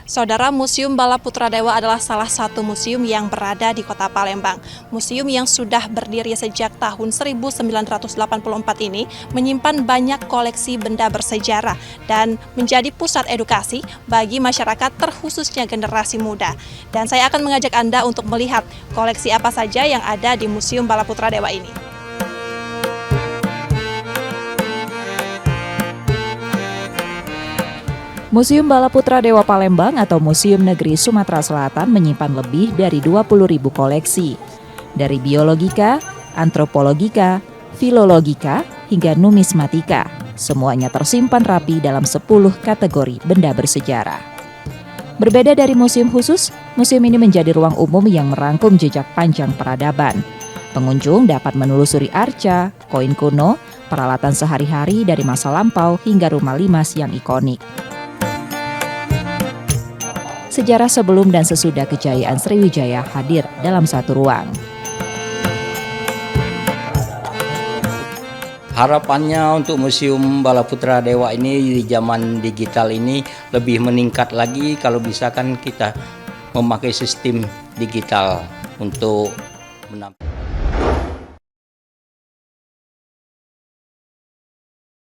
Saudara, Museum Bala Putradewa adalah salah satu museum yang berada di Kota Palembang. Museum yang sudah berdiri sejak tahun 1984 ini menyimpan banyak koleksi benda bersejarah dan menjadi pusat edukasi bagi masyarakat terkhususnya generasi muda. Dan saya akan mengajak Anda untuk melihat koleksi apa saja yang ada di Museum Bala Putradewa ini. Museum Bala Putradewa Palembang atau Museum Negeri Sumatera Selatan menyimpan lebih dari 20.000 koleksi. Dari biologika, antropologika, filologika, hingga numismatika. Semuanya tersimpan rapi dalam 10 kategori benda bersejarah. Berbeda dari museum khusus, museum ini menjadi ruang umum yang merangkum jejak panjang peradaban. Pengunjung dapat menelusuri arca, koin kuno, peralatan sehari-hari dari masa lampau hingga rumah limas yang ikonik. Sejarah sebelum dan sesudah kejayaan Sriwijaya hadir dalam satu ruang. Harapannya untuk Museum Bala Putradewa ini di zaman digital ini lebih meningkat lagi kalau bisa kan kita memakai sistem digital untuk menampilkan.